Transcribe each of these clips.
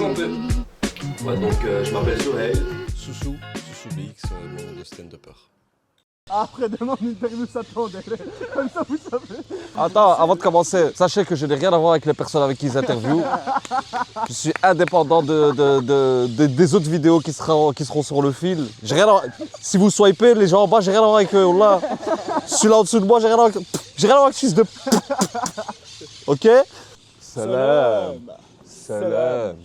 on peut. Ouais, donc je m'appelle Sohail. Soussou BX, le nom de stand-upper. Après demain, une interview s'attendait. Comme ça, vous savez. Attends, avant de commencer, sachez que je n'ai rien à voir avec les personnes avec qui ils interviewent. Je suis indépendant des autres vidéos qui seront sur le fil. J'ai rien à voir. Si vous swipez, les gens en bas, j'ai rien à voir avec eux. Là. Celui-là en dessous de moi, j'ai rien à voir avec fils de... Ok. Salam. Salam.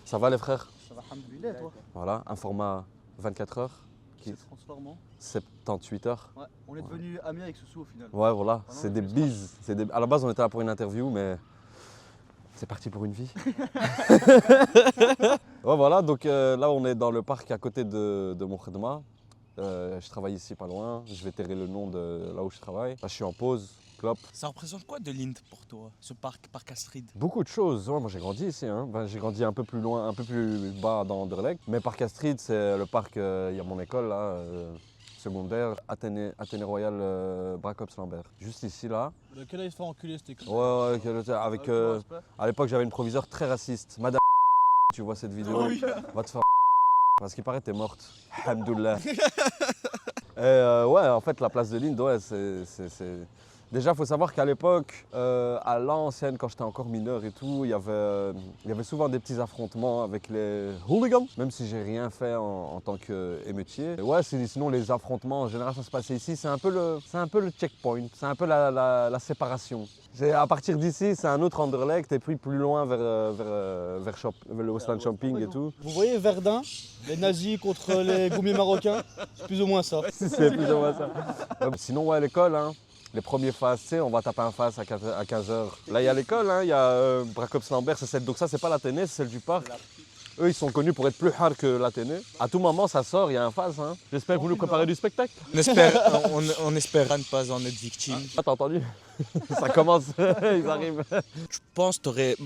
Ça va les frères? Ça va, alhamdoulilah, toi. Voilà, un format 24 heures. C'est transformant. 78 heures. Ouais, on est devenus amis avec Soussou au final. Ouais, voilà, c'est des bises. À la base, on était là pour une interview, mais c'est parti pour une vie. Ouais, voilà, donc là, on est dans le parc à côté de mon Khedma. Je travaille ici pas loin. Je vais terrer le nom de là où je travaille. Là, je suis en pause. Clope. Ça représente quoi de Lint pour toi, ce parc Astrid? Beaucoup de choses. Ouais, moi j'ai grandi ici. Hein. Ben, j'ai grandi un peu plus loin, un peu plus bas dans Anderlecht. Mais Parc Astrid, c'est le parc, il y a mon école là, secondaire, Athénée Royal Bracops Lambert. Juste ici là. Lequel il se fait enculer cette école? Ouais, avec, à l'époque j'avais une proviseure très raciste. Madame, tu vois cette vidéo, va te faire parce qu'il paraît que t'es morte. Alhamdoulilah. Et ouais, en fait la place de Lint, ouais, c'est... Déjà, il faut savoir qu'à l'époque, à l'ancienne, quand j'étais encore mineur et tout, il y avait souvent des petits affrontements avec les hooligans, même si j'ai rien fait en tant qu'émeutier. Ouais, sinon les affrontements, en général, ça se passait ici. C'est un peu le checkpoint, c'est un peu la séparation. À partir d'ici, c'est un autre Anderlecht, et puis plus loin vers le Westland Shopping et tout. Vous voyez Verdun, les nazis contre les goumiers marocains, c'est plus ou moins ça. C'est plus ou moins ça. Sinon, ouais, l'école, hein. Les premiers phases, tu sais, on va taper un face à 15h. Là, il y a l'école, hein, il y a Bracops Lambert, donc ça, c'est pas l'Athénée, c'est celle du parc. Eux, ils sont connus pour être plus hard que l'Athénée. À tout moment, ça sort, il y a un phase. Hein. J'espère que vous nous préparez du spectacle. On espère ne pas en être victime. Ah, t'as entendu? Ça commence, ils arrivent. Tu penses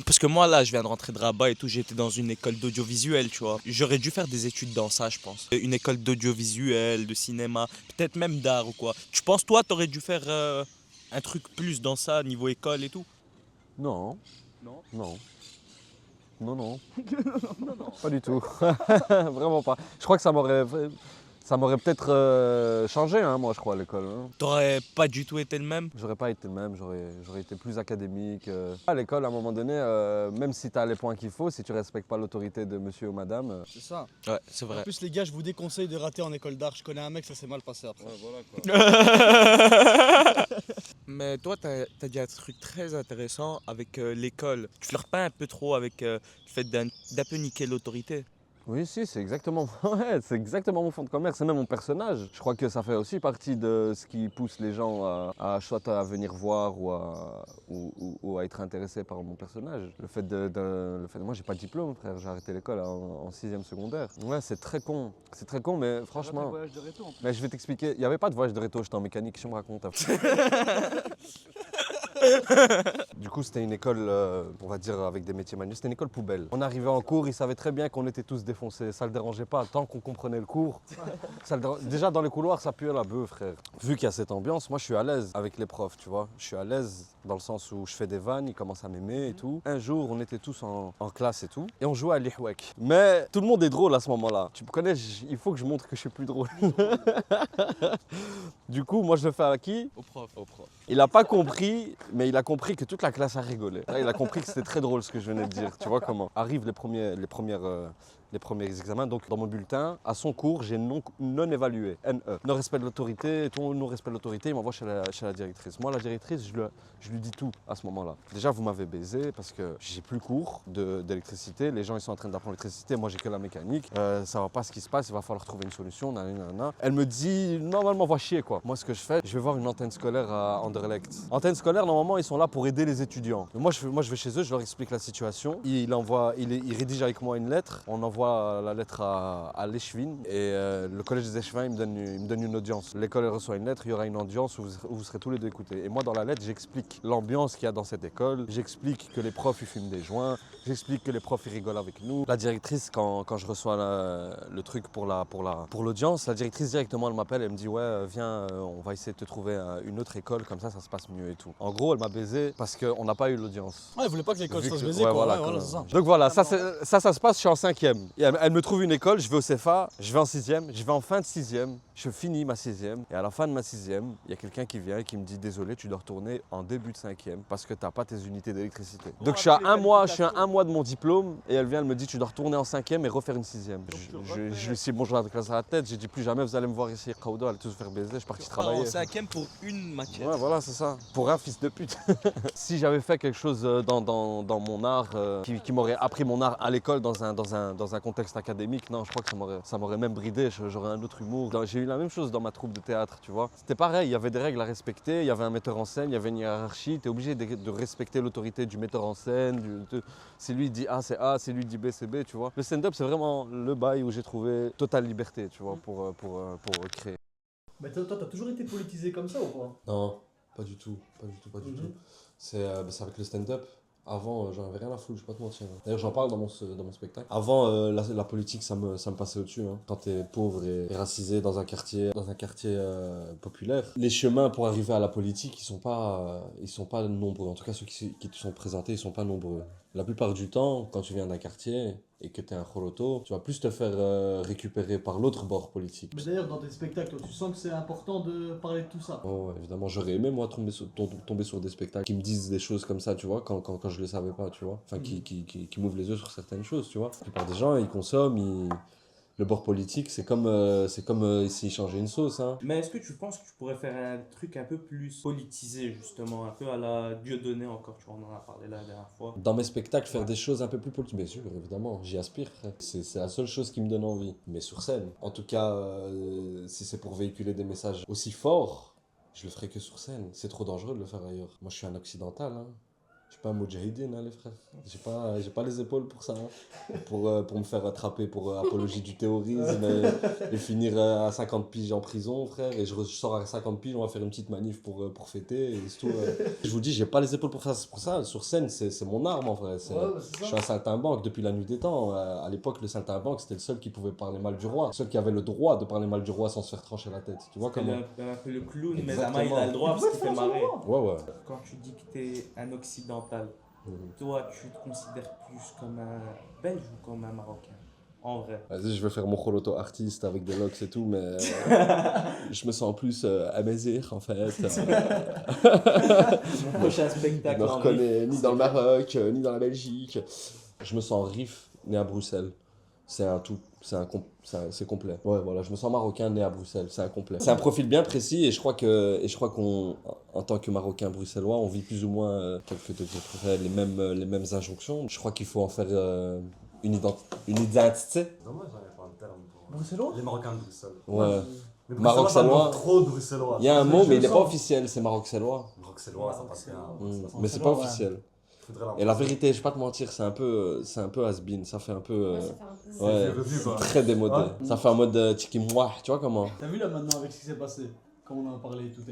parce que moi là, je viens de rentrer de Rabat et tout, j'étais dans une école d'audiovisuel, tu vois. J'aurais dû faire des études dans ça, je pense. Une école d'audiovisuel, de cinéma, peut-être même d'art ou quoi. Tu penses, toi, t'aurais dû faire un truc plus dans ça, niveau école et tout? Non. Non. Non. Non. Pas du tout. Vraiment pas. Je crois que ça m'aurait peut-être changé, hein, moi, je crois, à l'école. Hein. T'aurais pas du tout été le même? J'aurais pas été le même, j'aurais été plus académique. À l'école, à un moment donné, même si tu as les points qu'il faut, si tu respectes pas l'autorité de monsieur ou madame... C'est ça. Ouais, c'est vrai. En plus, les gars, je vous déconseille de rater en école d'art. Je connais un mec, ça s'est mal passé après. Ouais, voilà quoi. Mais toi, t'as dit un truc très intéressant avec l'école. Tu flirtes pas un peu trop avec le fait d'un peu niquer l'autorité? Oui, si, c'est exactement mon fond de commerce, c'est même mon personnage. Je crois que ça fait aussi partie de ce qui pousse les gens soit à venir voir ou à être intéressés par mon personnage. Le fait moi j'ai pas de diplôme, frère, j'ai arrêté l'école en 6e secondaire. Ouais, c'est très con, mais franchement... Voyage de réto, en plus. Mais je vais t'expliquer, il n'y avait pas de voyage de réto, j'étais en mécanique, je me raconte. Du coup, c'était une école, on va dire, avec des métiers manuels. C'était une école poubelle. On arrivait en cours, ils savaient très bien qu'on était tous défoncés. Ça ne le dérangeait pas tant qu'on comprenait le cours. Déjà, dans les couloirs, ça puait la bœuf, frère. Vu qu'il y a cette ambiance, moi, je suis à l'aise avec les profs, tu vois. Je suis à l'aise dans le sens où je fais des vannes, ils commencent à m'aimer et tout. Un jour, on était tous en classe et tout, et on jouait à l'ihwek. Mais tout le monde est drôle à ce moment-là. Tu me connais, il faut que je montre que je suis plus drôle. Du coup, moi, je le fais à qui? Au prof. Il n'a pas compris, mais il a compris que toute la classe a rigolé. Là, il a compris que c'était très drôle ce que je venais de dire. Tu vois comment? Arrivent les premiers examens. Donc, dans mon bulletin, à son cours, j'ai non évalué, NE. Non-respect de l'autorité, ton non-respect de l'autorité, il m'envoie chez la directrice. Moi, la directrice, je lui dis tout à ce moment-là. Déjà, vous m'avez baisé parce que j'ai plus cours d'électricité. Les gens, ils sont en train d'apprendre l'électricité. Moi, j'ai que la mécanique. Ça va pas ce qui se passe. Il va falloir trouver une solution. Nanana. Elle me dit, normalement, va chier, quoi. Moi, ce que je fais, je vais voir une antenne scolaire à Anderlecht. Antenne scolaire, normalement, ils sont là pour aider les étudiants. Mais moi, je vais chez eux, je leur explique la situation. Il rédige avec moi une lettre. On envoie j'envoie la lettre à l'Échevin et le collège des Échevins il me donne une audience. L'école reçoit une lettre, il y aura une audience où vous serez tous les deux écoutés. Et moi dans la lettre j'explique l'ambiance qu'il y a dans cette école, j'explique que les profs ils fument des joints, j'explique que les profs ils rigolent avec nous. La directrice quand je reçois le truc pour l'audience, la directrice directement elle m'appelle, elle me dit ouais viens on va essayer de te trouver une autre école comme ça se passe mieux et tout. En gros elle m'a baisé parce qu'on n'a pas eu l'audience. Ouais, elle voulait pas que l'école se fasse baiser, ouais, quoi. voilà, Ouais, voilà, c'est ça. Donc voilà, ça se passe, je suis en 5e. Et elle me trouve une école, je vais au CFA, je vais en 6e, je vais en fin de 6e, je finis ma 6e. Et à la fin de ma 6e, il y a quelqu'un qui vient et qui me dit désolé, tu dois retourner en début de 5e parce que tu n'as pas tes unités d'électricité. Donc je suis à un mois de mon diplôme et elle vient, elle me dit tu dois retourner en 5e et refaire une 6e. Je lui suis bonjour à la classe à la tête, j'ai dit plus jamais vous allez me voir ici, Kaudo, allez tous vous faire baiser, je suis parti travailler. En 5e pour une matière. Ouais, voilà, c'est ça. Pour un fils de pute. Si j'avais fait quelque chose dans mon art, qui m'aurait appris mon art à l'école dans un contexte académique, non, je crois que ça m'aurait même bridé, j'aurais un autre humour. J'ai eu la même chose dans ma troupe de théâtre, tu vois. C'était pareil, il y avait des règles à respecter, il y avait un metteur en scène, il y avait une hiérarchie, tu es obligé de respecter l'autorité du metteur en scène. Si lui dit A, c'est A, si lui dit B, c'est B, tu vois. Le stand-up, c'est vraiment le bail où j'ai trouvé totale liberté, tu vois, pour créer. Mais toi, t'as toujours été politisé comme ça ou pas? Non, pas du tout. Pas du tout. C'est avec le stand-up. Avant, j'en avais rien à foutre, je vais pas te mentir. D'ailleurs, j'en parle dans mon spectacle. Avant, la politique, ça me passait au-dessus. Hein. Quand t'es pauvre et racisé dans un quartier populaire, les chemins pour arriver à la politique, ils sont pas nombreux. En tout cas, ceux qui te sont présentés, ils sont pas nombreux. La plupart du temps, quand tu viens d'un quartier et que tu es un choloto, tu vas plus te faire récupérer par l'autre bord politique. Mais d'ailleurs, dans tes spectacles, tu sens que c'est important de parler de tout ça. Oh, ouais, évidemment, j'aurais aimé moi tomber sur des spectacles qui me disent des choses comme ça, tu vois, quand je les savais pas, tu vois. Enfin, qui m'ouvrent les yeux sur certaines choses, tu vois. La plupart des gens, ils consomment, le bord politique, c'est comme s'ils changeaient une sauce, hein. Mais est-ce que tu penses que tu pourrais faire un truc un peu plus politisé, justement, un peu à la Dieudonné encore, tu vois, on en a parlé la dernière fois. Dans mes spectacles, faire des choses un peu plus politiques, bien sûr, évidemment, j'y aspire, frère. C'est la seule chose qui me donne envie. Mais sur scène, en tout cas, si c'est pour véhiculer des messages aussi forts, je le ferai que sur scène. C'est trop dangereux de le faire ailleurs. Moi, je suis un occidental, hein. Je suis pas un moudjahidine, hein, les frères. J'ai pas les épaules pour ça, hein. Pour me faire attraper pour apologie du terrorisme et finir à 50 piges en prison, frère. Et je sors à 50 piges, on va faire une petite manif pour fêter. Et c'est tout, Je vous dis, j'ai pas les épaules pour ça. C'est pour ça, sur scène, c'est mon arme, en vrai. Je suis un saltimbanque depuis la nuit des temps. À l'époque, le saltimbanque, c'était le seul qui pouvait parler mal du roi. Le seul qui avait le droit de parler mal du roi sans se faire trancher la tête. Tu vois comment? Un peu le clown, mais Exactement. il a le droit parce qu'il fait marrer. Ouais. Quand tu dis que t'es un occidental, toi, tu te considères plus comme un Belge ou comme un Marocain? En vrai. Vas-y, je vais faire mon choloto artiste avec des locks et tout, mais je me sens plus amazir en fait. Mon prochain Je spectacle. me en reconnais riff. ni dans le Maroc, ni dans la Belgique. Je me sens Rif, né à Bruxelles. C'est un tout, c'est complet. Ouais, voilà, je me sens marocain né à Bruxelles, c'est un complet. C'est un profil bien précis et je crois qu'en tant que Marocain bruxellois, on vit plus ou moins les mêmes injonctions. Je crois qu'il faut en faire une identité. Dommage, j'avais pas un terme pour Bruxellois? les Marocains de Bruxelles. Ouais. Mais Maroc-Sellois. trop de bruxellois. Il y a un mot, mais il n'est pas officiel, c'est maroc-sellois. Maroc-sellois, ça passe bien. Mais c'est pas Ouais. officiel. Faudrait Et la vérité, je vais pas te mentir, c'est un peu has-been, ça fait un peu. Ouais, c'est très démodé. Ouais. Ça fait en mode tiki moi, tu vois comment? T'as vu là maintenant avec ce qui s'est passé? Comme on en a parlé et tout, t'as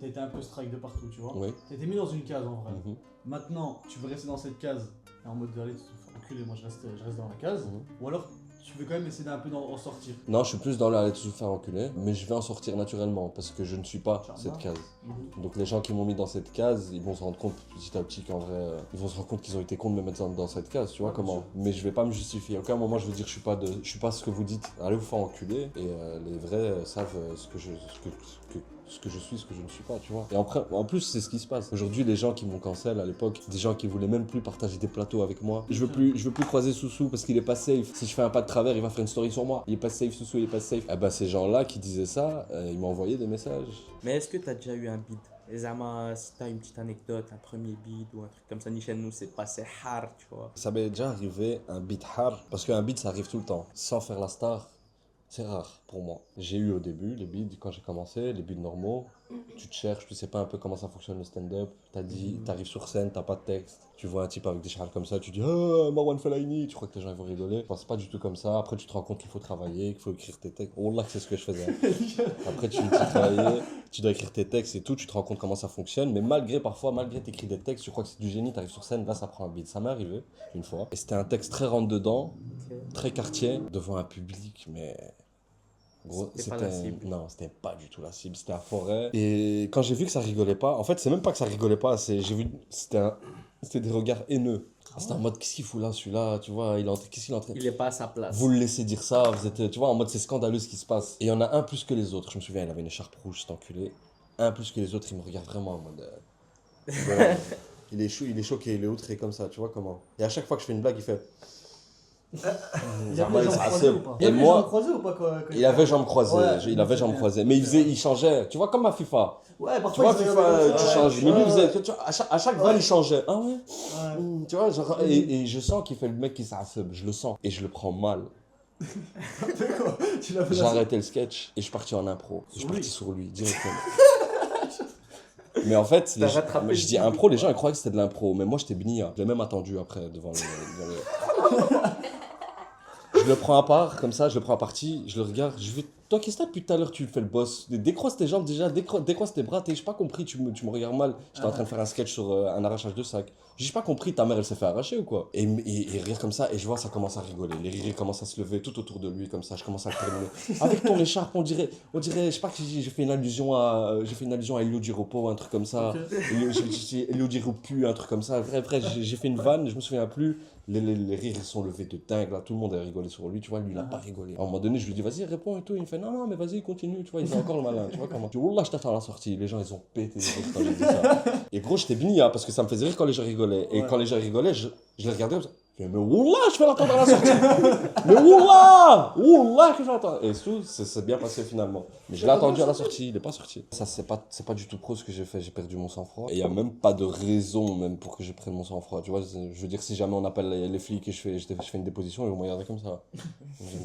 été un peu strike de partout, tu vois. Oui. T'as été mis dans une case en vrai. Mhm. Maintenant, tu veux rester dans cette case et en mode allez, enculé, moi je reste dans la case. Mhm. Ou alors tu veux quand même essayer d'un peu d'en sortir. Non, je suis plus dans la tout faire enculer, mais je vais en sortir naturellement parce que je ne suis pas Charmant. cette case. Donc les gens qui m'ont mis dans cette case, ils vont se rendre compte petit à petit qu'en vrai, ils vont se rendre compte qu'ils ont été cons de me mettre dans cette case, tu vois Ouais, comment. Mais je vais pas me justifier. À aucun moment je veux dire je suis pas ce que vous dites. Allez vous faire enculer. Et les vrais savent ce que je suis, ce que je ne suis pas, tu vois. Et en plus, c'est ce qui se passe. Aujourd'hui, les gens qui m'ont cancel à l'époque, des gens qui voulaient même plus partager des plateaux avec moi. Je veux plus croiser Soussou parce qu'il est pas safe. Si je fais un pas de travers, il va faire une story sur moi. Il est pas safe, Soussou, il est pas safe. Eh ben, ces gens-là qui disaient ça, ils m'ont envoyé des messages. Mais est-ce que t'as déjà eu un bid? Et Zama, si t'as une petite anecdote, un premier bid ou un truc comme ça, ni chez nous, c'est passé hard, tu vois. Ça m'est déjà arrivé un beat hard, parce qu'un beat ça arrive tout le temps. Sans faire la star, C'est rare pour moi. J'ai eu au début les bides quand j'ai commencé, les bides normaux. Tu te cherches, tu sais pas un peu comment ça fonctionne le stand-up. T'arrives sur scène, t'as pas de texte. Tu vois un type avec des charles comme ça, tu dis ah Marwan Fellaini, tu crois que les gens ils vont rigoler. Enfin, c'est pas du tout comme ça. Après tu te rends compte qu'il faut travailler, qu'il faut écrire tes textes. Oh là que c'est ce que je faisais. Après tu travailles, tu dois écrire tes textes et tout, tu te rends compte comment ça fonctionne. Mais malgré t'écris des textes, tu crois que c'est du génie, t'arrives sur scène, là ça prend un beat. Ça m'est arrivé une fois. Et c'était un texte très rentre dedans, très quartier, devant un public, mais. Gros, C'était pas la cible. Non, c'était pas du tout la cible, c'était la forêt. Et quand j'ai vu que ça rigolait pas, en fait, c'est même pas que ça rigolait pas, j'ai vu, c'était des regards haineux. C'était en mode, qu'est-ce qu'il fout là, celui-là, tu vois, qu'est-ce qu'il est en train. Il est pas à sa place. Vous le laissez dire ça, vous êtes, tu vois, en mode, c'est scandaleux ce qui se passe. Et il y en a un plus que les autres, je me souviens, il avait une écharpe rouge, cet enculé. Un plus que les autres, il me regarde vraiment en mode. Ouais, il est choqué, il est outré comme ça, tu vois comment. Et à chaque fois que je fais une blague, il fait. Il y avait les jambes croisées ou pas? Et Il y avait les moi- jambes croisées ou pas quand Il avait jambes croisées, Ouais, il avait jambes croisées. Mais il changeait, tu vois, comme à FIFA. Ouais, Tu parfois vois, ils FIFA, regardaient tu comme ça. changes. Mais lui, Ouais, il faisait, tu vois, à chaque vanne, il changeait. Ah ouais ouais. Tu vois, genre, et je sens qu'il fait le mec qui s'assomme. Je le sens. Et je le prends mal. Tu l'as fait J'ai là. arrêté le sketch et je suis parti en impro. Je suis Sur parti lui. sur lui, directement. Mais en fait, T'as rattrapé je le dis public, impro, les gens quoi. ils croyaient que c'était de l'impro. Mais moi, j'étais bnia. Je l'ai même attendu après devant le. Je le prends à part, comme ça, je le prends à partie, je le regarde, je vais. Toi, qu'est-ce que t'as depuis tout à l'heure, tu fais le boss? Décroise tes jambes déjà, décroise tes bras, j'ai pas compris, tu me regardes mal. J'étais en train de faire un sketch sur un arrachage de sac. J'ai pas compris, ta mère elle s'est fait arracher ou quoi? Et rire comme ça, et je vois ça commence à rigoler. Les rires commencent à se lever tout autour de lui, comme ça, je commence à le terminer. Avec ton écharpe, on dirait, je sais pas que j'ai fait une allusion à Elio Di Rupo, un truc comme ça. Ok. Elio Di Rupu, un truc comme ça. Après, j'ai fait une vanne, je me souviens plus. Les rires ils sont levés de dingue, là, tout le monde a rigolé sur lui, tu vois, lui il a pas rigolé. À un moment donné, je lui dis vas-y, réponds et tout, il me fait non, mais vas-y, continue, tu vois, il fait encore le malin, tu vois comment. Je dis wallah, je t'attends à la sortie, les gens ils ont pété des rires quand j'ai dit ça. Et gros, j'étais béni, hein, parce que ça me faisait rire quand les gens rigolaient. Et Ouais. quand les gens rigolaient, je les regardais comme ça. Je dis, mais wallah, je vais l'attendre à la sortie. Mais wallah que je l'attends. Et tout, c'est bien passé finalement. Mais je l'ai attendu à la sortie, il est pas sorti. Ça, c'est pas du tout pro ce que j'ai fait, j'ai perdu mon sang-froid. Et il y a même pas de raison même pour que je prenne mon sang-froid. Tu vois, je veux dire, si jamais on appelle les flics et je fais une déposition, ils vont me regarder comme ça.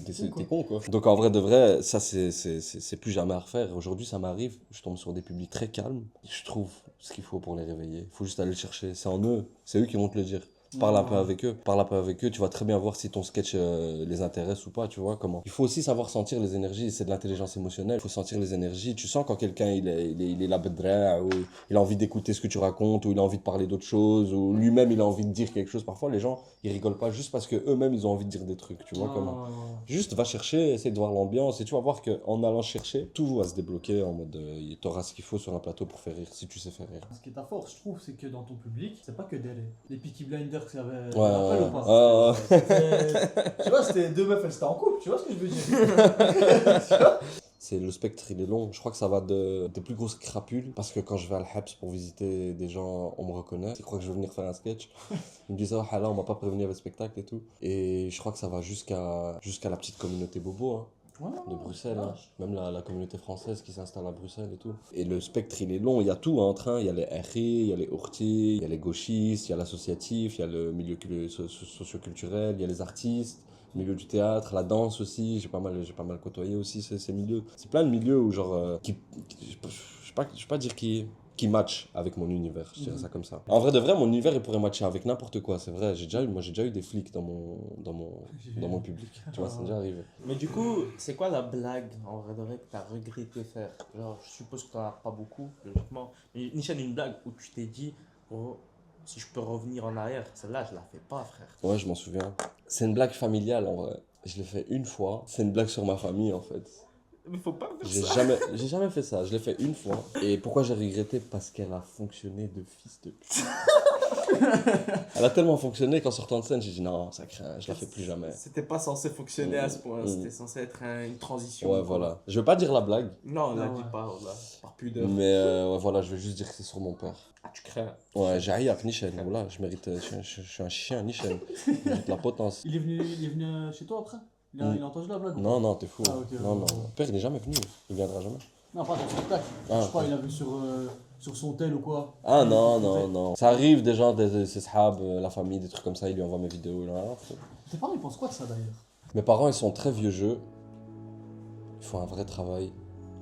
T'es con quoi. Donc en vrai de vrai, ça c'est plus jamais à refaire. Aujourd'hui, ça m'arrive, je tombe sur des publics très calmes. Je trouve ce qu'il faut pour les réveiller. Il faut juste aller le chercher. C'est en eux, c'est eux qui vont te le dire. Parle un peu avec eux, tu vas très bien voir si ton sketch les intéresse ou pas, tu vois comment. Il faut aussi savoir sentir les énergies, c'est de l'intelligence émotionnelle, il faut sentir les énergies. Tu sens quand quelqu'un il est là bedra, ou il a envie d'écouter ce que tu racontes, ou il a envie de parler d'autre chose, ou lui-même il a envie de dire quelque chose. Parfois les gens ils rigolent pas juste parce que eux-mêmes ils ont envie de dire des trucs, tu vois comment. Juste va chercher, essaie de voir l'ambiance et tu vas voir qu'en allant chercher, tout va se débloquer en mode t'auras ce qu'il faut sur un plateau pour faire rire, si tu sais faire rire. Ce qui est ta force, je trouve, c'est que dans ton public, c'est pas que les Peaky Blinders qu'il y avait. Ouais, Tu te rappelles ou pas? Tu vois, c'était deux meufs, elles étaient en couple, tu vois ce que je veux dire? C'est le spectre, il est long. Je crois que ça va des plus grosses crapules. Parce que quand je vais à l'Habs pour visiter des gens, on me reconnaît. Ils croient que je veux venir faire un sketch. Ils me disent, oh là, on m'a pas prévenu avec le spectacle et tout. Et je crois que ça va jusqu'à la petite communauté bobo, hein, de Bruxelles. Hein. Même la communauté française qui s'installe à Bruxelles et tout. Et le spectre, il est long. Il y a tout en train. Il y a les RI, il y a les Orti, il y a les gauchistes, il y a l'associatif, il y a le milieu socioculturel, il y a les artistes. Milieu du théâtre, la danse aussi, j'ai pas mal côtoyé aussi ces milieux. C'est plein de milieux où genre je vais pas dire qui match avec mon univers, je dirais ça comme ça. En vrai de vrai, mon univers il pourrait matcher avec n'importe quoi, c'est vrai. J'ai déjà eu des flics dans mon public, tu vois, c'est déjà arrivé. Mais du coup, c'est quoi la blague en vrai de vrai que t'as regretté faire? Genre, je suppose que t'en as pas beaucoup, logiquement. Mais Nishan, une blague où tu t'es dit, oh, si je peux revenir en arrière, celle-là, je la fais pas, frère. Ouais, je m'en souviens. C'est une blague familiale en vrai. Je l'ai fait une fois. C'est une blague sur ma famille en fait. Mais faut pas faire J'ai ça. jamais fait ça. Je l'ai fait une fois. Et pourquoi j'ai regretté? Parce qu'elle a fonctionné de fils de pute. Elle a tellement fonctionné qu'en sortant de scène, j'ai dit non, ça craint, je la fais plus jamais. C'était pas censé fonctionner à ce point, c'était censé être une transition. Ouais, voilà. Je veux pas dire la blague, Non, là, Non, dis ouais. pas, là, par pudeur. mais ouais, voilà, je veux juste dire que c'est sur mon père. Ah, tu crains. Ouais, j'ai haï avec Nichen, voilà, je mérite, je suis un chien, Nichen. Je mérite la potence. Il est venu chez toi après? Il a entendu la blague? ou pas? Non, non, t'es fou. Ah, ok, Non, ok. non, mon père, il est jamais venu, il viendra jamais. Non, pas dans le spectacle. Ah, Je sais pas, ok. il a vu sur son tel ou quoi. Ah non, non, non. Ça arrive des gens, ses sahab, la famille, des trucs comme ça, ils lui envoient mes vidéos. Là. Tes parents, ils pensent quoi de ça d'ailleurs? Mes parents, ils sont très vieux jeu. Il faut un vrai travail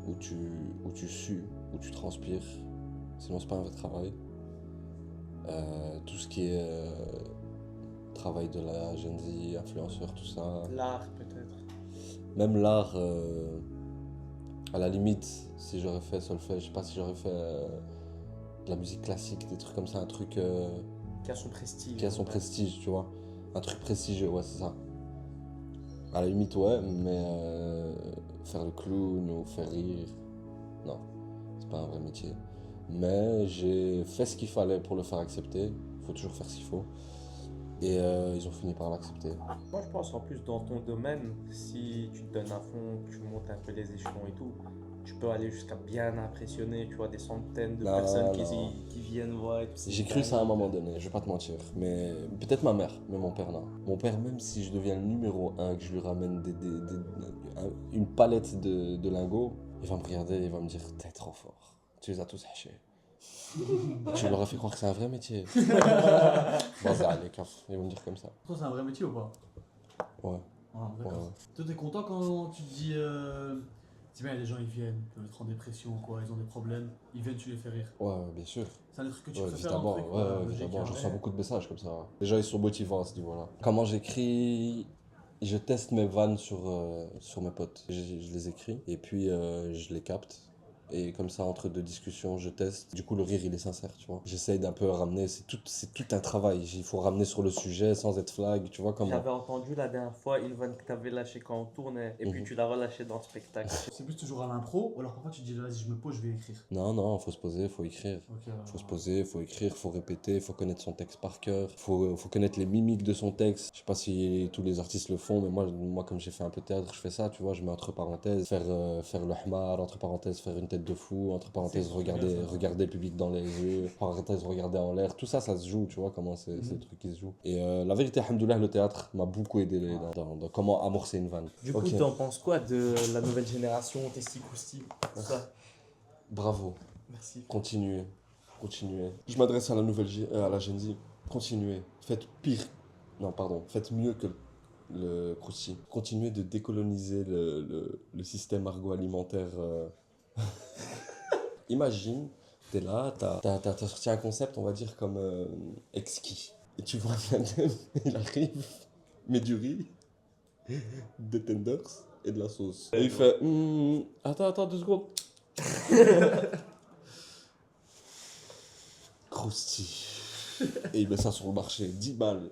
où tu sues, où tu transpires. Sinon, c'est pas un vrai travail. Tout ce qui est travail de la Gen Z, influenceur, tout ça. L'art, peut-être. Même l'art, à la limite, si j'aurais fait solfège, je sais pas si j'aurais fait de la musique classique, des trucs comme ça, un truc Qui a son prestige. qui a son prestige, tu vois. Un truc prestigieux, ouais, c'est ça. À la limite, ouais, mais faire le clown ou faire rire, non, c'est pas un vrai métier. Mais j'ai fait ce qu'il fallait pour le faire accepter, faut toujours faire ce qu'il faut. Et ils ont fini par l'accepter. Moi, je pense en plus dans ton domaine, si tu te donnes à fond, tu montes un peu les échelons et tout, tu peux aller jusqu'à bien impressionner, tu vois, des centaines de Non, personnes non. qui viennent voir et tout. J'ai cru ça à un moment donné, je vais pas te mentir. Mais peut-être ma mère, mais mon père non. Mon père, même si je deviens le numéro 1, que je lui ramène une palette de lingots, il va me regarder et il va me dire t'es trop fort. Tu les as tous hachés. Je leur ai fait croire que c'est un vrai métier. Vas-y, allez, caf. Ils vont me dire comme ça. Toi, c'est un vrai métier ou pas? Ouais. Ah, d'accord. Ouais. Toi, t'es content quand tu te dis. C'est bien, il y a des gens, ils viennent, ils peuvent être en dépression ou quoi, ils ont des problèmes, ils viennent, tu les fais rire. Ouais, bien sûr. C'est un des trucs que tu Ouais, préfères évidemment, dans le truc, ouais, logique, évidemment. Je hein. reçois beaucoup de messages comme ça. Les gens, ils sont motivants à ce niveau-là. Comment j'écris? Je teste mes vannes sur mes potes. Je les écris et puis je les capte. Et comme ça, entre deux discussions, je teste. Du coup, le rire, il est sincère, tu vois. J'essaye d'un peu ramener, c'est tout un travail. Il faut ramener sur le sujet sans être flag, tu vois comment. J'avais entendu la dernière fois une vanne que tu avais lâchée quand on tournait et puis tu l'as relâchée dans le spectacle. C'est plus toujours à l'impro, ou alors parfois tu te dis, vas-y, je me pose, je vais écrire. Non, faut se poser, faut écrire. Ok, Faut se poser, faut écrire, faut répéter, faut connaître son texte par cœur, faut connaître les mimiques de son texte. Je sais pas si tous les artistes le font, mais moi comme j'ai fait un peu de théâtre, je fais ça, tu vois, je mets entre parenthèses, faire le hamar, entre parenthèses, faire une tête de fou, entre parenthèses, regarder le public dans les yeux, parenthèses, regarder en l'air, tout ça, ça se joue, tu vois, comment c'est le truc qui se joue. Et la vérité, alhamdoulilah, le théâtre m'a beaucoup aidé dans comment amorcer une vanne. Du coup, Ok. t'en penses quoi de la nouvelle génération, Testicousti, tout ça? Bravo. Merci. Continuez. Je m'adresse à la à la Gen Z. Continuez. Faites pire. Non, pardon. Faites mieux que le crousty. Continuez de décoloniser le système agroalimentaire. Imagine, t'es là, t'as sorti un concept, on va dire, comme exquis. Et tu vois un Adem, il arrive, met du riz, des tenders et de la sauce. Et il fait attends, 2 secondes. Crousty. Et il met ça sur le marché, 10 balles.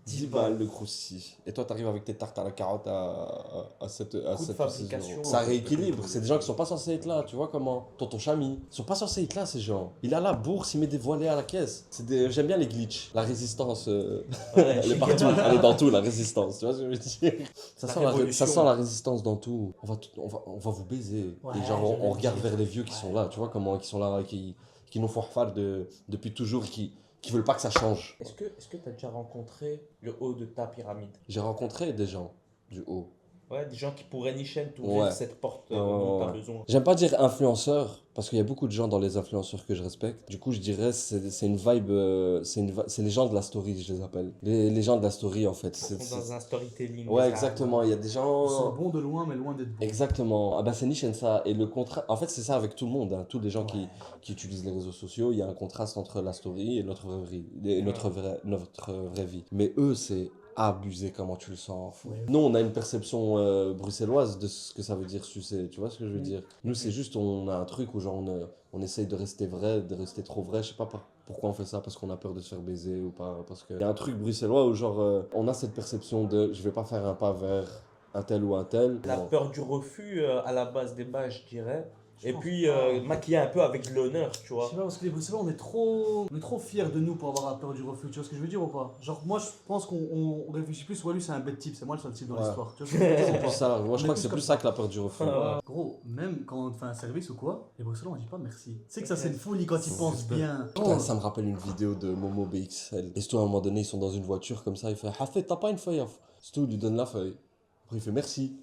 10 balles de crousty. Et toi, t'arrives avec tes tartes à la carotte à 7 de fabrication. €. Ça rééquilibre. C'est des gens qui sont pas censés être là. Tu vois comment? Tonton Chami. Ils sont pas censés être là, ces gens. Il a la bourse, il met des voilées à la caisse. J'aime bien les glitches. La résistance, elle est partout. Elle est dans tout, la résistance. Tu vois ce que je veux dire? Ça sent la résistance dans tout. On va vous baiser. Ouais, et genre, on j'aime regarde bien. vers les vieux qui sont là. Tu vois comment? Qui sont là, qui nous font faire depuis toujours, qui veulent pas que ça change. Est-ce que tu as déjà rencontré le haut de ta pyramide? J'ai rencontré des gens du haut. Ouais, des gens qui pourraient nicher t'ouvrir Ouais. cette porte Ouais, dont tu as ouais. besoin. J'aime pas dire influenceur parce qu'il y a beaucoup de gens dans les influenceurs que je respecte. Du coup, je dirais c'est une vibe, c'est les gens de la story, je les appelle. Les gens de la story en fait. Ils sont dans un storytelling. Ouais, ça. exactement. Il y a des Ils sont gens. bons de loin, mais loin d'être bons. Exactement. Ah bah c'est niche ça. Et le contraste, en fait, c'est ça avec tout le monde. Hein. Tous les gens qui utilisent les réseaux sociaux, il y a un contraste entre la story et notre vraie vie. Et notre vraie vie. Mais eux, c'est abusé comment tu le sens. Ouais. Nous, on a une perception bruxelloise de ce que ça veut dire sucer. Tu vois ce que je veux dire? Nous, c'est juste, on a un truc où genre on essaye de rester vrai, de rester trop vrai. Je sais pas pourquoi on fait ça, parce qu'on a peur de se faire baiser ou pas. Parce qu'il y a un truc bruxellois où genre on a cette perception de je vais pas faire un pas vers un tel ou un tel. La Non. peur du refus à la base des bases, je dirais. Et pense puis pas. maquiller un peu avec de l'honneur, tu Je vois. sais pas, parce que les Bruxellois, on est trop fiers de nous pour avoir la peur du refus. Tu vois ce que je veux dire ou pas? Genre, moi, je pense qu'on réfléchit plus, ouais, lui, c'est un bête type, c'est moi le seul type dans Ouais. l'histoire. Tu vois ce que je veux dire C'est ou plus pas? ça. Moi, On je est crois que plus c'est comme plus ça que la peur du refus. Gros, même quand on fait un service ou quoi, les Bruxellois, on dit pas merci. Tu sais que ça, c'est une folie quand ils pensent bien. Putain, ça me rappelle une vidéo de Momo BXL. Et surtout, à un moment donné, ils sont dans une voiture comme ça. Il fait Hafez, t'as pas une feuille? Surtout, il lui donne la feuille. Après, il fait merci.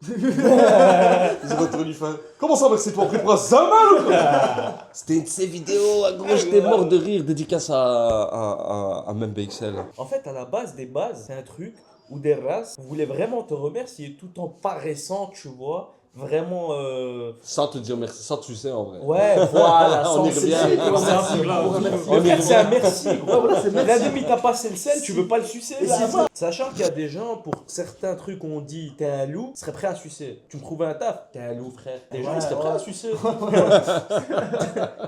Il se retourne, il fait comment ça, merci, toi, pris pour un Zaman ou quoi? C'était une de ces vidéos, gros, j'étais mort de rire, dédicace à même BXL. En fait, à la base des bases, c'est un truc où des races voulaient vraiment te remercier tout en paraissant, tu vois, vraiment. Sans te dire merci, sans tu sais en vrai. Ouais, voilà, On y sans revient. cesser, quoi. C'est un On peu- remercie. Le frère, c'est un merci, gros. voilà, c'est merci. La demi, t'as passé le sel, tu veux pas le sucer. Et là. c'est ça. Sachant qu'il y a des gens, pour certains trucs, on dit t'es un loup, ils seraient prêts à sucer. Tu me trouves un taf, t'es un loup, frère. Des gens, ils seraient prêts à sucer.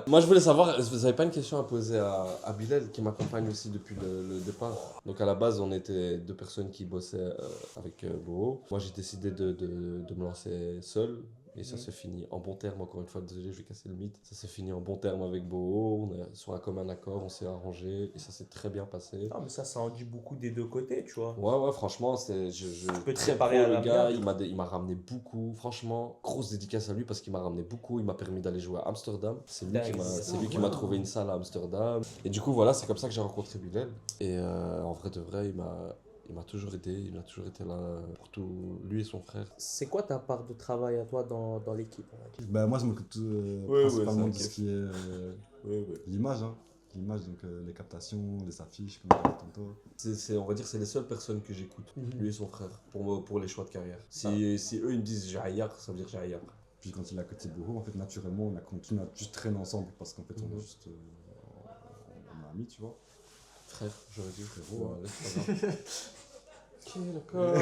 Moi, je voulais savoir, vous avez pas une question à poser à Bilal qui m'accompagne aussi depuis le départ. Donc, à la base, on était deux personnes qui bossaient avec Boho. Moi, j'ai décidé de me lancer seul. Et ça se finit en bon terme, encore une fois, désolé, je vais casser le mythe. Ça s'est fini en bon terme avec Boho, on est sur un commun accord, on s'est arrangé et ça s'est très bien passé. Non, mais ça en dit beaucoup des deux côtés, tu vois. Ouais, franchement, je peux te très préparer pro, à le la gars, blague. il m'a ramené beaucoup, franchement, grosse dédicace à lui parce qu'il m'a ramené beaucoup, il m'a permis d'aller jouer à Amsterdam. C'est lui Dingue. c'est lui qui m'a trouvé une salle à Amsterdam. Et du coup, voilà, c'est comme ça que j'ai rencontré Bilal. Et en vrai de vrai, il m'a toujours aidé, il a toujours été là pour tout, lui et son frère. C'est quoi ta part de travail à toi dans l'équipe, on va dire? Bah, moi, je m'occupe Ouais, principalement ouais, de c'est ce qui est Ouais. l'image. Hein. L'image, donc les captations, les affiches, comme on dit tantôt. On va dire c'est les seules personnes que j'écoute, lui et son frère, pour les choix de carrière. Si eux ils me disent j'ai ailleurs, ça veut dire j'ai ailleurs. Puis quand il est à côté de Boho, en fait, naturellement, on a continué à juste traîner ensemble parce qu'en fait, on est juste. On est amis, tu vois. Frère, j'aurais dit frérot. Ouais. Ouais, c'est pas grave. Ok, d'accord.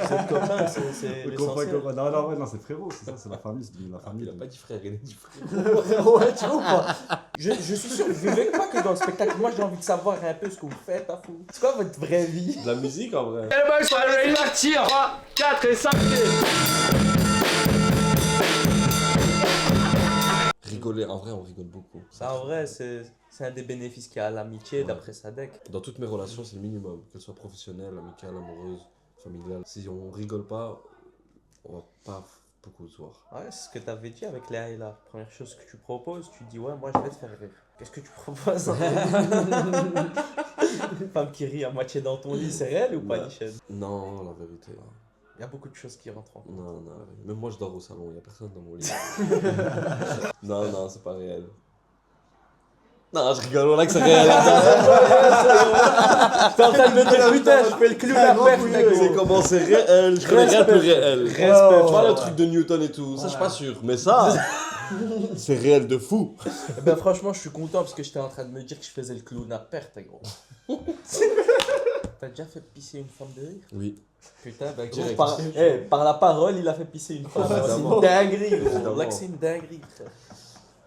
C'est le copain, c'est l'essentiel. Non, c'est frérot, c'est ça, c'est la famille, c'est devenu la famille. Il a donc. pas dit frère, il a dit frère. Ouais, tu vois ou pas? Je suis sûr, vous voulez pas que dans le spectacle, moi j'ai envie de savoir un peu ce que vous faites, à fou. C'est quoi votre vraie vie? De la musique en vrai. Et le mec, allez, partir 3, 4 et 5 Rigoler, en vrai on rigole beaucoup. Ça, en vrai, c'est un des bénéfices qu'il y a à l'amitié, Ouais. d'après Sadek. Dans toutes mes relations c'est le minimum, qu'elles soient professionnelles, amicales, amoureuses, familiales. Si on rigole pas, on va pas beaucoup se voir. Ouais, c'est ce que t'avais dit avec Léa et la première chose que tu proposes, tu dis ouais, moi je vais te faire rire. Qu'est-ce que tu proposes? Une femme qui rit à moitié dans ton lit, c'est réel ou pas, Ouais. Nichel? Non, la vérité. Il y a beaucoup de choses qui rentrent en compte. Non, même moi je dors au salon, il y a personne dans mon lit. Non, c'est pas réel. Non, je rigole, voilà que c'est réel. T'es en train de me dire putain, je fais le clown à perte, C'est gros. comment c'est réel, je connais rien de plus réel. Respect. Tu vois le truc de Newton et tout, ça je suis pas sûr, mais ça, c'est réel de fou. Eh ben franchement, je suis content parce que j'étais en train de me dire que je faisais le clown à perte, gros. T'as déjà fait pisser une femme de rire? Oui. Putain, bah gros, Direct. par la parole, il a fait pisser une femme. C'est Évidemment. une dinguerie, gros. Évidemment. Là que c'est une dinguerie, frère.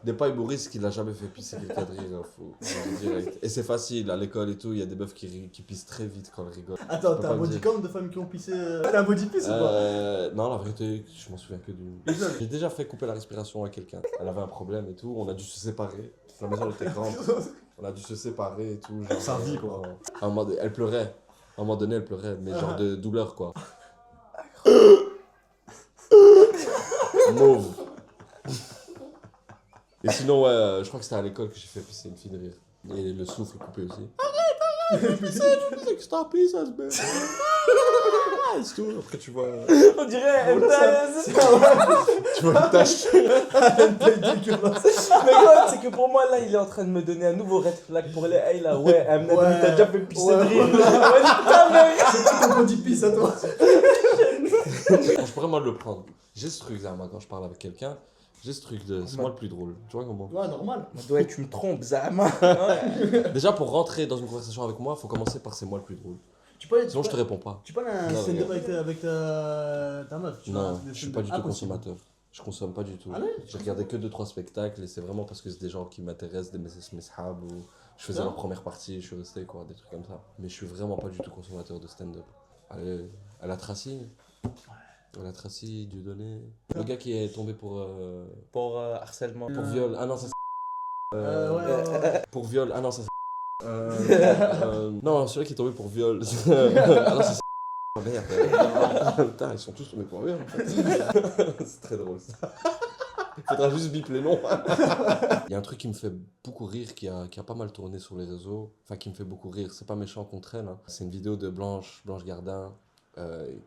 Des pailles Boris qui l'a jamais fait pisser quelqu'un de rire, hein, faut direct. Et c'est facile, à l'école et tout, il y a des meufs qui pissent très vite quand elles rigolent. Attends, Je peux t'as pas un le body dire. count de femmes qui ont pissé. T'as un body piss ou pas? Non, la vérité, je m'en souviens que d'une. J'ai déjà fait couper la respiration à quelqu'un. Elle avait un problème et tout, on a dû se séparer. La maison était grande. On a dû se séparer et tout. Genre, Sa vie, quoi. À un moment donné, elle pleurait. À un moment donné, elle pleurait, mais genre de douleur, quoi. Mauve. Et sinon, ouais, je crois que c'était à l'école que j'ai fait pisser une fille de rire. Et le souffle coupé aussi. Arrête, pisser, stop, pisse, c'est tout. Après, tu vois, On dirait tu vois une tache. Mais quoi, c'est que pour moi, là, il est en train de me donner un nouveau red flag pour les hey là. Ouais, Amna, Ouais. t'as déjà fait pisser de Ouais. rire. Ouais, putain, mec. C'est ton body piss à toi. Je pourrais moi le prendre. J'ai ce truc là, moi, quand je parle avec quelqu'un, j'ai ce truc de c'est moi le plus drôle. Tu vois comment? Ouais, normal. Ouais, tu me trompes, Zama. Déjà, pour rentrer dans une conversation avec moi, faut commencer par c'est moi le plus drôle. Tu peux Sinon, je te réponds pas. Tu parles un Non, stand-up regarde. avec ta meuf, tu vois, Non, un truc de je suis stand-up. pas du tout Impossible. consommateur. Je consomme pas du tout. Ah ouais? J'ai regardé que 2-3 spectacles et c'est vraiment parce que c'est des gens qui m'intéressent, des mes sahab ou je faisais Ah. leur première partie, je suis resté quoi, des trucs comme ça. Mais je suis vraiment pas du tout consommateur de stand-up. Elle a Tracy. Elle a Tracy, Dieudonné. Le gars qui est tombé Pour harcèlement. pour viol. Ah non, ça Ouais. pour viol. Ah non, ça non, celui qui est tombé pour viol. Ah non, c'est oh, merde. Putain, ils sont tous tombés pour viol en fait. C'est très drôle ça. Il faudra juste bip les noms. Il y a un truc qui me fait beaucoup rire, qui a pas mal tourné sur les réseaux. Enfin, qui me fait beaucoup rire. C'est pas méchant contre elle. Hein. C'est une vidéo de Blanche Gardin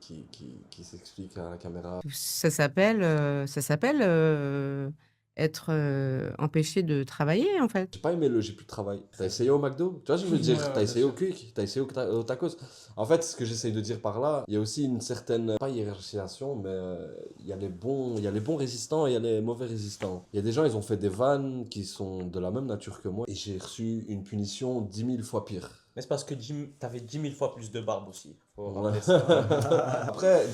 qui s'explique à la caméra. Ça s'appelle être empêché de travailler, en fait. J'ai pas aimé le j'ai plus de travail. T'as essayé au McDo? Tu vois, je veux dire, Ouais, t'as bien essayé au sûr. Quick, t'as essayé au tacos. En fait, ce que j'essaye de dire par là, il y a aussi une certaine, pas hiérarchisation, mais il y a il y a les bons résistants et il y a les mauvais résistants. Il y a des gens, ils ont fait des vannes qui sont de la même nature que moi et j'ai reçu une punition 10 000 fois pire. Mais c'est parce que t'avais 10 000 fois plus de barbe aussi. Faut Ouais. rappeler ça. Après,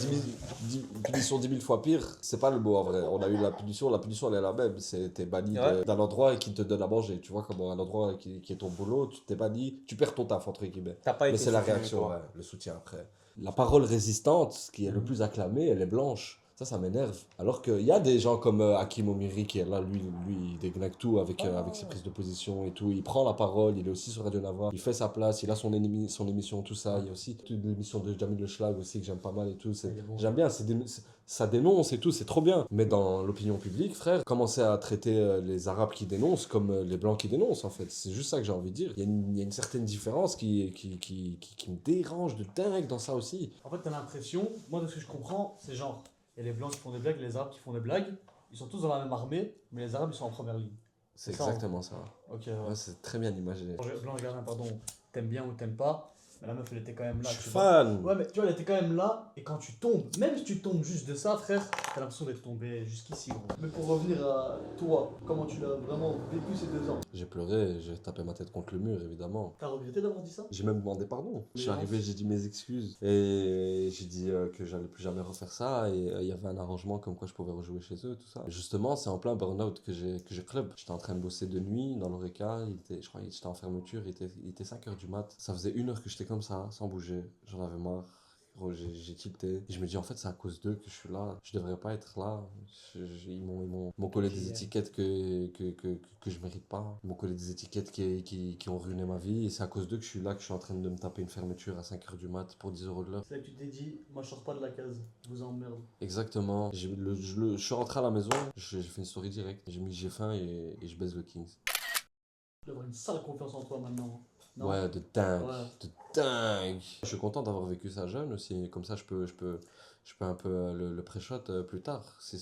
punition 10 000 fois pire, c'est pas le mot en vrai. On a eu la punition elle est la même. T'es banni Ouais. d'un endroit et qui te donne à manger. Tu vois, comme un endroit qui est ton boulot, tu t'es banni, tu perds ton taf, entre guillemets. T'as pas Mais été c'est la soutenu, réaction, quoi. ouais, le soutien après. La parole résistante, qui est le plus acclamée, elle est blanche. Ça m'énerve. Alors qu'il y a des gens comme Hakim Omiri qui est là, lui il déglingue tout avec ses prises de position et tout. Il prend la parole, il est aussi sur Radio Nava, il fait sa place, il a son émission, tout ça. Il y a aussi toute l'émission de Jamil Le Schlag aussi que j'aime pas mal et tout. J'aime bien, ça dénonce et tout, c'est trop bien. Mais dans l'opinion publique, frère, commencer à traiter les Arabes qui dénoncent comme les Blancs qui dénoncent, en fait. C'est juste ça que j'ai envie de dire. Il y a une certaine différence qui me dérange de dingue dans ça aussi. En fait, t'as l'impression, moi de ce que je comprends, c'est genre, il y a les blancs qui font des blagues, les arabes qui font des blagues, ils sont tous dans la même armée, mais les arabes ils sont en première ligne. C'est ça, exactement ça. Ok, Ouais, c'est très bien imagé. Blanc Gardien, pardon, t'aimes bien ou t'aimes pas, mais la meuf elle était quand même là. Je suis tu vois. fan. Ouais, mais tu vois, elle était quand même là, et quand tu tombes, même si tu tombes juste de ça, frère, t'as l'impression d'être tombé jusqu'ici, gros. Mais pour revenir à toi, comment tu l'as vraiment vécu ces 2 ans? J'ai pleuré, j'ai tapé ma tête contre le mur, évidemment. T'as regretté d'avoir dit ça? J'ai même demandé pardon. Je suis Mais arrivé, j'ai dit mes excuses. Et j'ai dit que j'allais plus jamais refaire ça. Et il y avait un arrangement comme quoi je pouvais rejouer chez eux, tout ça. Et justement, c'est en plein burn-out que j'ai club. J'étais en train de bosser de nuit dans l'Oreca. Je crois que j'étais en fermeture. Il était 5h du mat. Ça faisait 1 heure que j'étais comme ça, sans bouger. J'en avais marre. Gros, j'ai tilté. Et je me dis, en fait, c'est à cause d'eux que je suis là. Je devrais pas être là. Ils m'ont collé des étiquettes que je mérite pas. Ils m'ont collé des étiquettes qui ont ruiné ma vie. Et c'est à cause d'eux que je suis là, que je suis en train de me taper une fermeture à 5h du mat pour 10 € de l'heure. C'est là que tu t'es dit, moi je sors pas de la case, je vous emmerde. Exactement. Je suis rentré à la maison, j'ai fait une story directe. J'ai mis j'ai faim et je baise le Kings. Tu dois avoir une sale confiance en toi maintenant. Non. Ouais, de dingue. Ouais. De dingue. Je suis content d'avoir vécu ça jeune aussi. Comme ça, je peux un peu le pré-shot plus tard. Si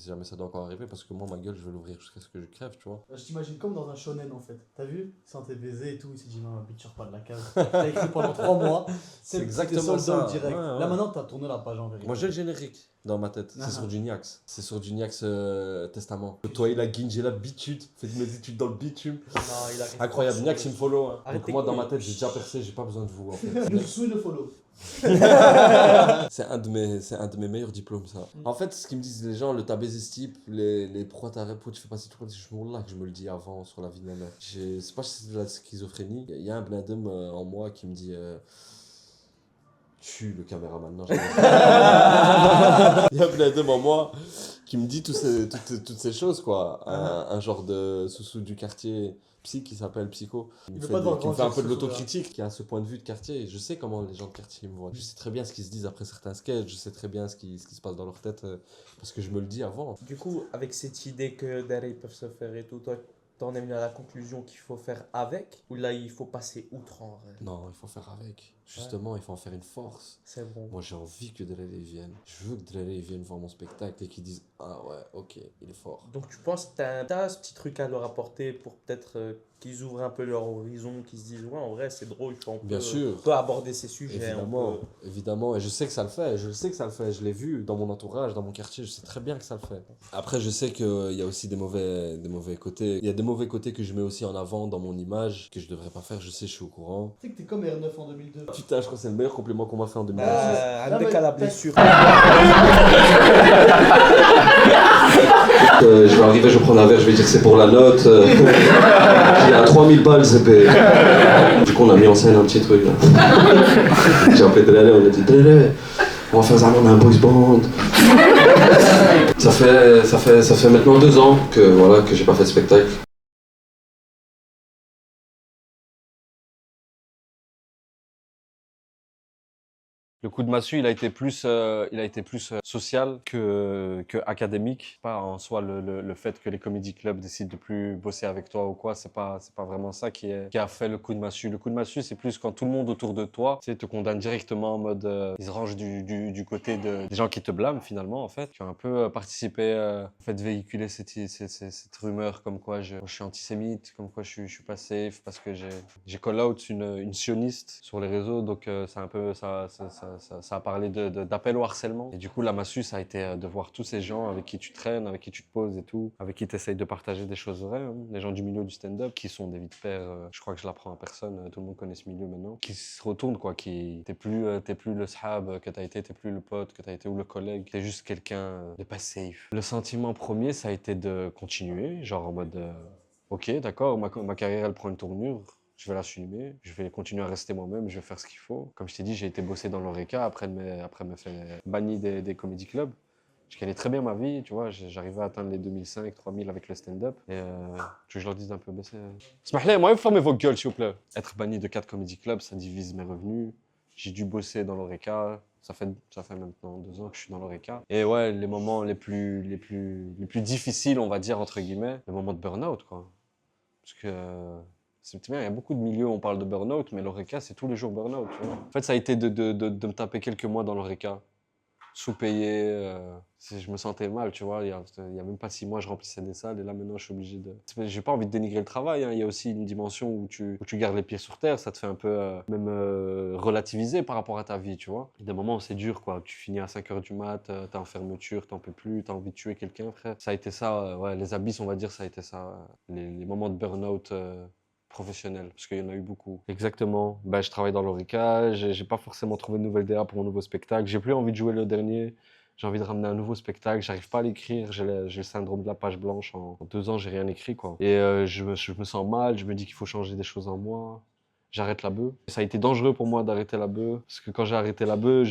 jamais ça doit encore arriver. Parce que moi, ma gueule, je vais l'ouvrir jusqu'à ce que je crève, tu vois. Je t'imagine comme dans un shonen en fait. T'as vu? Il sentait baiser et tout, il s'est dit non, ma bitch sort pas de la case. T'as écrit pendant 3 mois. C'est le exactement soldat ça. direct. Ouais, ouais. Là maintenant, t'as tourné la page en vérité. Moi, j'ai le générique dans ma tête. Ah. C'est sur du Niax. C'est sur du Niax Testament. Toi, il a j'ai la bitume. Fait mes études dans le bitume. Non, il arrive Incroyable. pas. Niax, il me follow. Hein. Arrête Donc, tes moi, dans ma couilles. tête, j'ai déjà percé. J'ai pas besoin de vous, en fait. Le sous le follow. C'est un de mes meilleurs diplômes, ça. En fait, ce qu'ils me disent les gens, le t'as baisé ce type, les pourquoi t'as tu fais pas si trop, je me là que je me le dis avant sur la vie de ma mère. C'est pas si c'est de la schizophrénie. Il y a un blindum en moi qui me dit tue le caméraman. Non, il y a un blindum en moi qui me dit toutes ces choses, quoi. Un genre de sous du quartier. Psy qui s'appelle Psycho, qui me veut fait, pas devoir qui me fait un peu de grandir, l'autocritique, qui a ce point de vue de quartier. Je sais comment les gens de quartier me voient. Je sais très bien ce qu'ils se disent après certains sketchs, je sais très bien ce qui se passe dans leur tête, parce que je me le dis avant. Du coup, avec cette idée que derrière ils peuvent se faire et tout, toi, t'en es venu à la conclusion qu'il faut faire avec, ou là il faut passer outre en vrai? Non, il faut faire avec. Justement, il faut en faire une force. C'est bon. Moi, j'ai envie que Delele vienne. Je veux que Delele vienne voir mon spectacle et qu'ils disent ah ouais, ok, il est fort. Donc tu penses que t'as ce petit truc à leur apporter pour peut-être qu'ils ouvrent un peu leur horizon, qu'ils se disent ouais en vrai c'est drôle, on Bien sûr. peut aborder ces sujets. Évidemment, évidemment, et je sais que ça le fait, je l'ai vu dans mon entourage, dans mon quartier, je sais très bien que ça le fait. Après, je sais qu'il y a aussi des mauvais côtés, il y a des mauvais côtés que je mets aussi en avant dans mon image, que je devrais pas faire, je sais, je suis au courant. Tu sais que t'es comme R9 en 2002. Putain, je crois que c'est le meilleur compliment qu'on m'a fait en 2026. Un mec à la blessure. Je vais arriver, je vais prendre un verre, je vais dire c'est pour la note. Il a 3000 balles, c'est payé. Du coup, on a mis en scène un petit truc. J'ai appelé Delele, on a dit Delele, on va faire ça, on a un boys band. Ça fait maintenant 2 ans que j'ai pas fait de spectacle. Le coup de massue, il a été plus social que académique. Pas en soi le fait que les comedy clubs décident de plus bosser avec toi ou quoi, c'est pas vraiment ça qui a fait le coup de massue. Le coup de massue, c'est plus quand tout le monde autour de toi, tu sais, te condamne directement en mode, ils se rangent du côté des gens qui te blâment finalement en fait. Tu as un peu participé, en fait, véhiculer cette rumeur comme quoi je suis antisémite, comme quoi je suis pas safe parce que j'ai call out une sioniste sur les réseaux, donc c'est un peu ça a parlé d'appel au harcèlement. Et du coup, la massue, ça a été de voir tous ces gens avec qui tu traînes, avec qui tu te poses et tout, avec qui tu essayes de partager des choses vraies. Hein. Les gens du milieu du stand-up, qui sont des vies de père, je crois que je l'apprends à personne, tout le monde connaît ce milieu maintenant, qui se retournent, quoi, qui t'es plus le sahab que t'as été, t'es plus le pote que t'as été ou le collègue, t'es juste quelqu'un de pas safe. Le sentiment premier, ça a été de continuer, genre en mode, ok, d'accord, ma carrière, elle prend une tournure. Je vais l'assumer, je vais continuer à rester moi-même, je vais faire ce qu'il faut. Comme je t'ai dit, j'ai été bosser dans l'Oreca après me faire banni des comédie clubs. Je gagnais très bien ma vie, tu vois, j'arrivais à atteindre les 2005, 3000 avec le stand-up. Et tu veux que je leur dise d'un peu baisser. Smahlet, moi, fermez vos gueules, s'il vous plaît. Être banni de 4 comédie clubs, ça divise mes revenus. J'ai dû bosser dans l'Oreca. Ça fait maintenant 2 ans que je suis dans l'Oreca. Et ouais, les moments les plus difficiles, on va dire, entre guillemets, les moments de burn-out, quoi. Parce que c'est bien, il y a beaucoup de milieux où on parle de burn-out, mais l'Oreca, c'est tous les jours burn-out, tu vois. En fait, ça a été de me taper quelques mois dans l'Oreca, sous-payé. Je me sentais mal, tu vois. Il y a même pas 6 mois, je remplissais des salles, et là, maintenant, je suis obligé de... J'ai pas envie de dénigrer le travail, hein. Il y a aussi une dimension où tu gardes les pieds sur terre, ça te fait un peu même relativiser par rapport à ta vie, tu vois. Il y a des moments où c'est dur, quoi. Tu finis à 5h du mat, t'es en fermeture, t'en peux plus, t'as envie de tuer quelqu'un, frère. Ça a été ça, ouais, les abysses, on va dire, ça a été ça. Les moments de burn-out... professionnel, parce qu'il y en a eu beaucoup. Exactement. Ben, je travaille dans l'Oreca, j'ai pas forcément trouvé de nouvelle DA pour mon nouveau spectacle. J'ai plus envie de jouer le dernier. J'ai envie de ramener un nouveau spectacle. J'arrive pas à l'écrire. J'ai le syndrome de la page blanche. En 2 ans, j'ai rien écrit, quoi. Et je me sens mal. Je me dis qu'il faut changer des choses en moi. J'arrête la bœuf. Ça a été dangereux pour moi d'arrêter la bœuf, parce que quand j'ai arrêté la bœuf,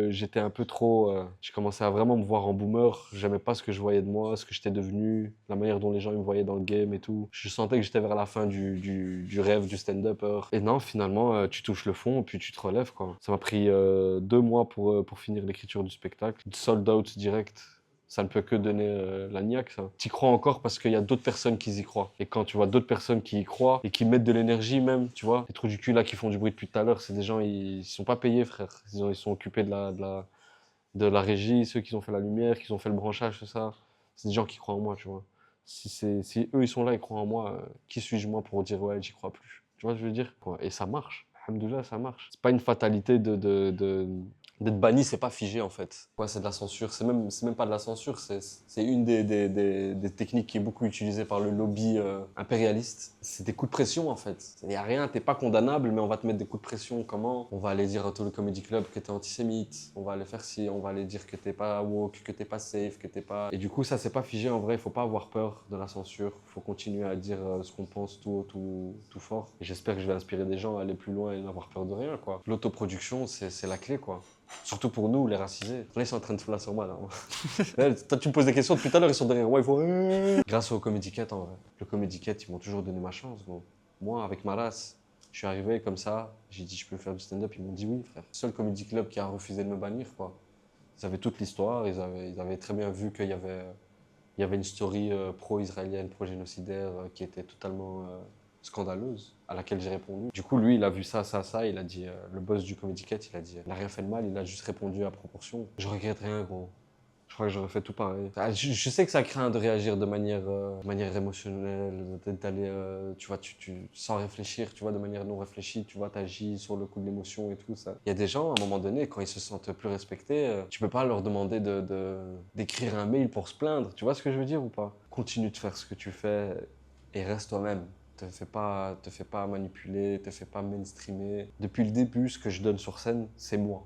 j'étais un peu trop... j'ai commencé à vraiment me voir en boomer. J'aimais pas ce que je voyais de moi, ce que j'étais devenu, la manière dont les gens ils me voyaient dans le game et tout. Je sentais que j'étais vers la fin du rêve du stand-upper. Et non, finalement, tu touches le fond, puis tu te relèves, quoi. Ça m'a pris 2 mois pour finir l'écriture du spectacle. Sold out direct. Ça ne peut que donner la niaque, ça. T'y crois encore parce qu'il y a d'autres personnes qui y croient. Et quand tu vois d'autres personnes qui y croient et qui mettent de l'énergie même, tu vois, les trous du cul là qui font du bruit depuis tout à l'heure, c'est des gens, ils sont pas payés, frère. Ils sont occupés de la régie, ceux qui ont fait la lumière, qui ont fait le branchage, tout ça. C'est des gens qui croient en moi, tu vois. Si eux, ils sont là, ils croient en moi, qui suis-je moi pour dire ouais, j'y crois plus. Tu vois ce que je veux dire? Et ça marche. Alhamdoulilah, ça marche. C'est pas une fatalité d'être banni, c'est pas figé en fait. Ouais, c'est de la censure. C'est même pas de la censure, c'est une des techniques qui est beaucoup utilisée par le lobby impérialiste. C'est des coups de pression en fait. Il y a rien, t'es pas condamnable, mais on va te mettre des coups de pression. Comment? On va aller dire à tout le comedy club que t'es antisémite. On va aller faire ci, on va aller dire que t'es pas woke, que t'es pas safe, que t'es pas... Et du coup, ça c'est pas figé en vrai. Il faut pas avoir peur de la censure. Il faut continuer à dire ce qu'on pense tout fort. Et j'espère que je vais inspirer des gens à aller plus loin et n'avoir peur de rien, quoi. L'autoproduction, c'est la clé, quoi. Surtout pour nous, les racisés. Là, ils sont en train de se sur moi, là. Là, toi, tu me poses des questions depuis tout à l'heure, ils sont derrière moi, ils font... Grâce au Comedy Cat, en vrai. Le Comedy Cat, ils m'ont toujours donné ma chance, gros. Moi, avec ma race, je suis arrivé comme ça, j'ai dit, je peux faire du stand-up, ils m'ont dit oui, frère. Seul Comedy Club qui a refusé de me bannir, quoi. Ils avaient toute l'histoire, ils avaient très bien vu qu'il y avait une story pro-israélienne, pro-génocidaire, qui était totalement... scandaleuse, à laquelle j'ai répondu. Du coup, lui, il a vu ça, il a dit, le boss du Comedy Cat, il a dit, il n'a rien fait de mal, il a juste répondu à proportion. Je regrette rien, gros. Je crois que j'aurais fait tout pareil. Je sais que ça craint de réagir de manière émotionnelle, d'aller, tu vois, sans réfléchir, tu vois, de manière non réfléchie, tu vois, t'agis sur le coup de l'émotion et tout ça. Il y a des gens, à un moment donné, quand ils se sentent plus respectés, tu peux pas leur demander d'écrire un mail pour se plaindre, tu vois ce que je veux dire ou pas? Continue de faire ce que tu fais et reste toi-même. Te fais pas manipuler, te fais pas mainstreamer. Depuis le début, ce que je donne sur scène, c'est moi.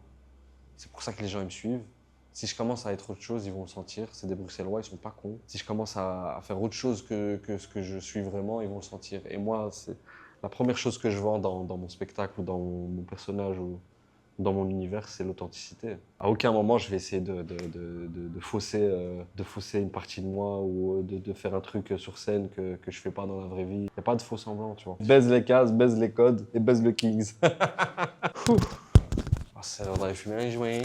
C'est pour ça que les gens ils me suivent. Si je commence à être autre chose, ils vont le sentir. C'est des Bruxellois, ils sont pas cons. Si je commence à faire autre chose que ce que je suis vraiment, ils vont le sentir. Et moi, c'est la première chose que je vends dans mon spectacle ou dans mon personnage ou dans mon univers, c'est l'authenticité. À aucun moment, je vais essayer de fausser une partie de moi ou de faire un truc sur scène que je fais pas dans la vraie vie. Il n'y a pas de faux semblant, tu vois. Baise les cases, baise les codes et baise le Kings. Ça voudrait fumer un joint.